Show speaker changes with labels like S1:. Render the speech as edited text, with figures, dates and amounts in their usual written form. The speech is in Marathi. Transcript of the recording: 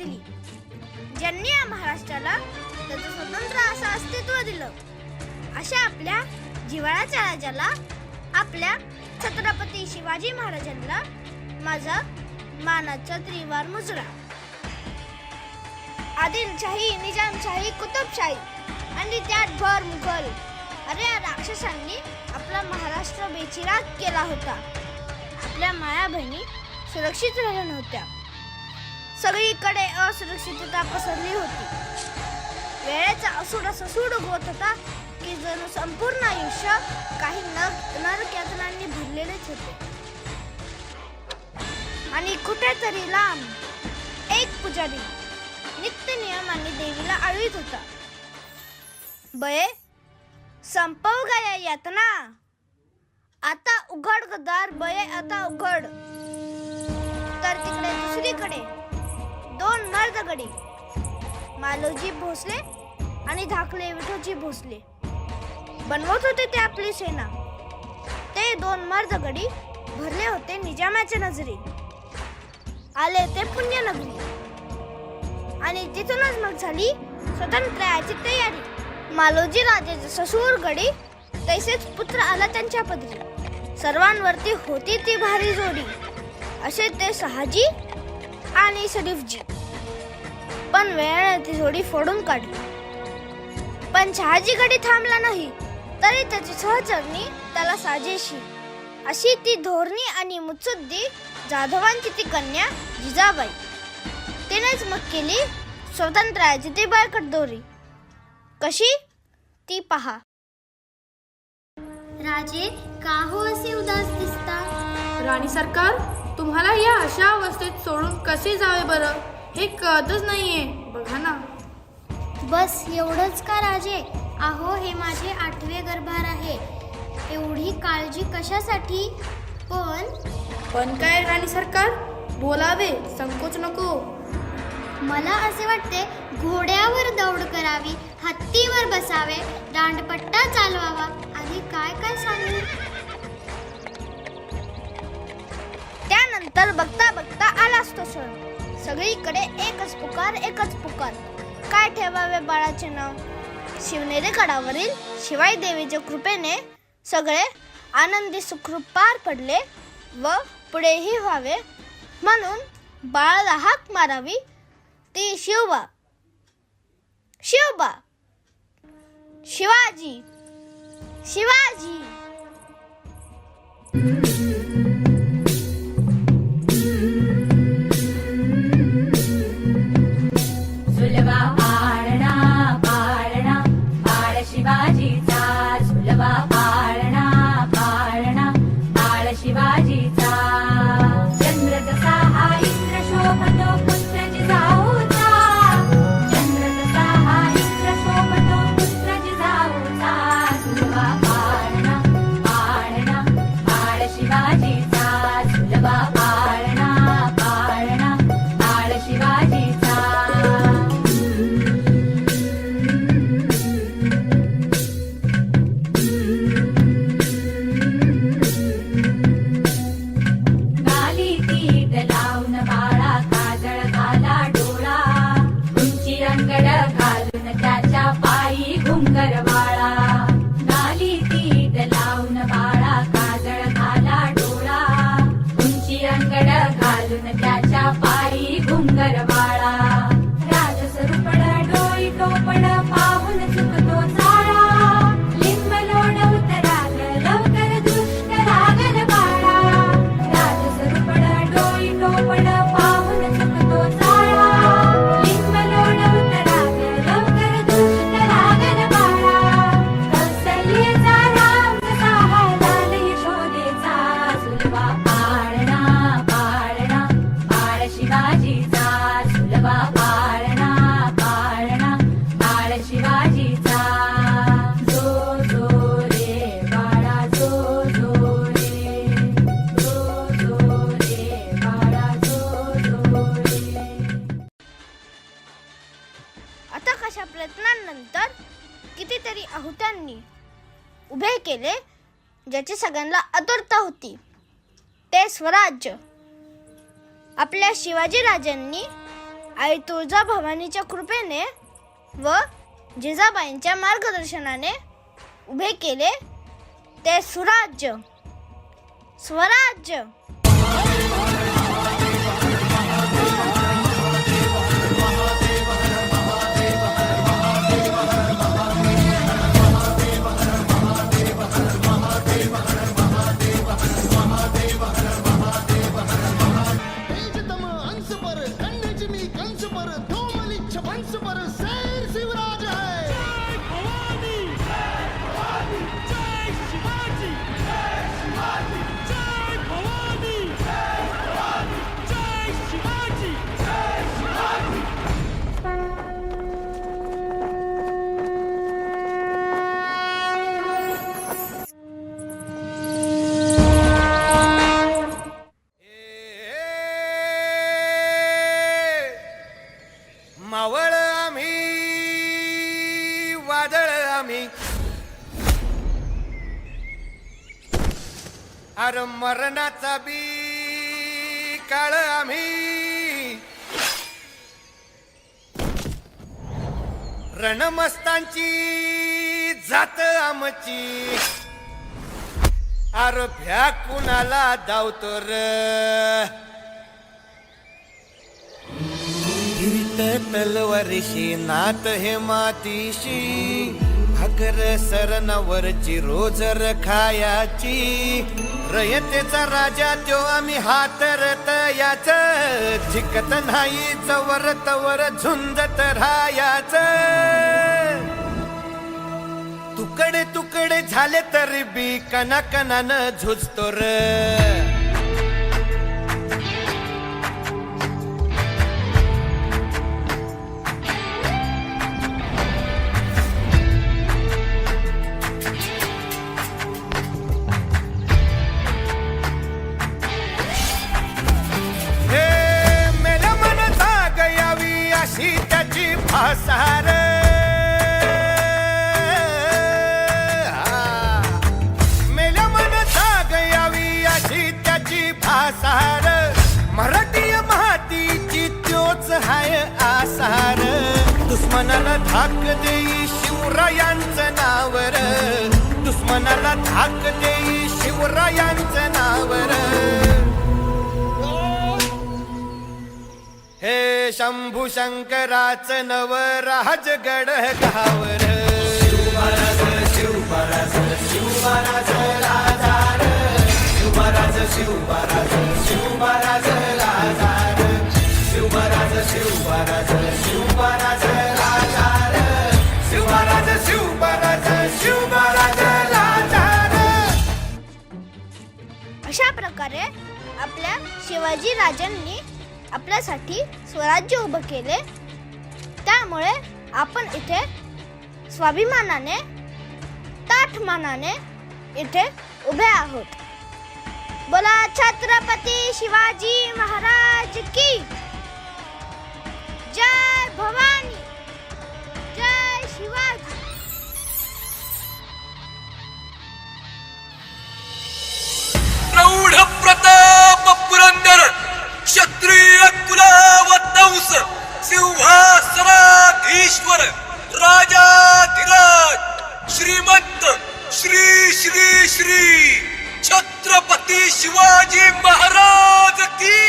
S1: दिली, ज्यांनी या महाराष्ट्राला त्याचं स्वतंत्र असं अस्तित्व दिलं. अशा आपल्या जिव्हाळ्याच्या राजाला, आपल्या छत्रपती शिवाजी महाराजांना माझा मानाचा त्रिवार मुजरा. आदिलशाही, निजामशाही, कुतुबशाही आणि त्यात भर मुघल, अरे या राक्षसांनी आपला महाराष्ट्र बेचिराग केला होता. आपल्या माया बहिणी सुरक्षित राहिल्या नव्हत्या. सगळीकडे असुरक्षितता पसरली होती. वेळेचा असूड ससूड होत होता की जणू संपूर्ण आयुष्य काही नरक्यातनांनी भरलेलेच होते. आणि कुठेतरी लांब एक पुजारी नित्य नियमाने देवीला आळवीत होता. बये, संपव गा या यातना, आता उघड गदार बये, आता उघड. तर तिकडे दुसरीकडे दोन मर्दगडी, मालोजी भोसले आणि धाकले विठोजी भोसले बनवत होते ते आपली सेना. ते दोन मर्दगडी भरले होते निजामाच्या नजरी. आले ते पुण्यनगरी आणि तिथूनच मग झाली स्वातंत्र्याची तयारी. मालोजी राजाचे ससूर गडी, तसेच पुत्र आला त्यांच्या पदरी. सर्वांवरती होती ती भारी जोडी, असे ते शहाजी आणि शरीफजी. पण वेळाने ती जोडी फोडून काढली. पण शहाजी गडी थांबला नाही, तरी त्याची सहचरणी त्याला साजेशी. अशी ती धोरणी आणि मुत्सुद्दी जाधवांची ती कन्या जिजाबाई. तिनेच मग केली स्वातंत्र्याची ती बळकट दोरी. कशी ती पहा.
S2: राजे, का हो असे उदास दिसता?
S3: राणी सरकार, तुम्हाला या अशा अवस्थेत सोडून कसे जावे बरं, हे कळतच नाहीये. बघा ना.
S2: बस एवढंच का राजे? अहो, हे माझे 8वे गर्भार आहे. एवढी काळजी कशासाठी?
S3: पण काय राणी सरकार, बोलावे, संकोच नको.
S2: मला असे वाटते, घोड्यावर दौड करावी, हत्तीवर बसावे, दांडपट्टा चालवावा, आणि काय काय सांगू.
S1: त्यानंतर बघता बघता आलाच तो सण. सगळीकडे एकच पुकार, एकच पुकार. काय ठेवावे बाळाचे नाव? शिवनेरी गडावरील शिवाई देवीच्या कृपेने सगळे आनंदी सुखरूप पार पडले व पुढेही व्हावे म्हणून बाळाला हाक मारावी ती शिवबा, शिवबा, शिवाजी, शिवाजी.
S4: झुलवा पाळणा पाळणा बाळ शिवाजीचा, झुलवा पाळणा पाळणा बाळ शिवाजीचा. चंद्र जसा हा इंद्र शोभतो पुत्र जिजाऊचा, चंद्र जसा हा इंद्र शोभतो पुत्र जिजाऊचा. झुलवा पाळणा पाळणा बाळ शिवाजीचा, झुलवा पाळणा पाळणा बाळ शिवाजीचा. गाली तीट लावून बाळा काजळ घाला डोळा, उंची रंगड घालून त्याच्या पायी घुंगर वाळा. गाली तीट लावून बाळा काजळ घाला डोळा, उंची रंगड घालून त्याच्या पायी घुंगर वाळा. राजसरूपड डोई टोपड पाहून चुकतो चाळा, लिंब लोण उतराग लवकर दृष्ट लागल बाळा. राजसरूपड डोई टोपड पाहून चुकतो चाळा, लिंब लोण उतराग लवकर दृष्ट लागल बाळा. कौसल्येचा राम कसा लाल यशोदेचा, झुलवा पाळणा पाळणा बाळ शिवाजीचा, झुलवा पाळणा पाळणा बाळ शिवाजीचा. जो जो रे बाळा, जो जो रे, जो जो रे बाळा, जो जो रे.
S1: आता कशा प्रयत्नांनंतर कितीतरी आहुत्यांनी उभे केले ज्याची सगळ्यांना आतुरता होती, ते स्वराज्य. आपल्या शिवाजी राजांनी आई तुळजाभवानीच्या कृपेने व जिजाबाईंच्या मार्गदर्शनाने उभे केले ते सुराज्य, स्वराज्य.
S5: मावळ आम्ही, वादळ आम्ही, अरे मरणाचा बी काळ आम्ही, रणमस्तांची जात आमची, अरे भ्या कुणाला धावतो र. तलवारीशी नात हे मातीशी, भाकर सरणावरची रोज खायाची, रयतेचा राजा त्यो आम्ही हातरत याच, झिकत नाही चवर तवर झुंजत राहायाच. तुकडे तुकडे झाले तरी बी कणाकणानं झुजतो र. भासार मेल्या मन जाग यावी अशी त्याची भासार. मराठी मातीची त्योच हाय आसार. दुश्मनाला धाक देई शिवरायांचं नावर, दुश्मनाला धाक देई शिवरायांचं नावर. हे शंभू शंकराचं नव राजगड गावर. शिवमहाराज शिवमहाराज शिवमहाराज राजार, शिवमहाराज शिवमहाराज शिवमहाराज राजार, शिवमहाराज शिवमहाराज शिवमहाराज राजार, शिवमहाराज शिवमहाराज शिवमहाराज राजार.
S1: अशा प्रकारे आपल्या शिवाजी राजांनी आपल्यासाठी स्वराज्य उभं केले. त्यामुळे आपण इथे स्वाभिमानाने, ताठमानाने इथे उभे आहोत. बोला छत्रपती शिवाजी महाराज की जय. भवानी जय. शिवाजी.
S6: प्रौढ प्रताप पुरंदर क्षत्रिय कुलावतंस सिंहासनाधीश्वर राजाधिराज श्रीमंत श्री श्री श्री छत्रपती शिवाजी महाराज की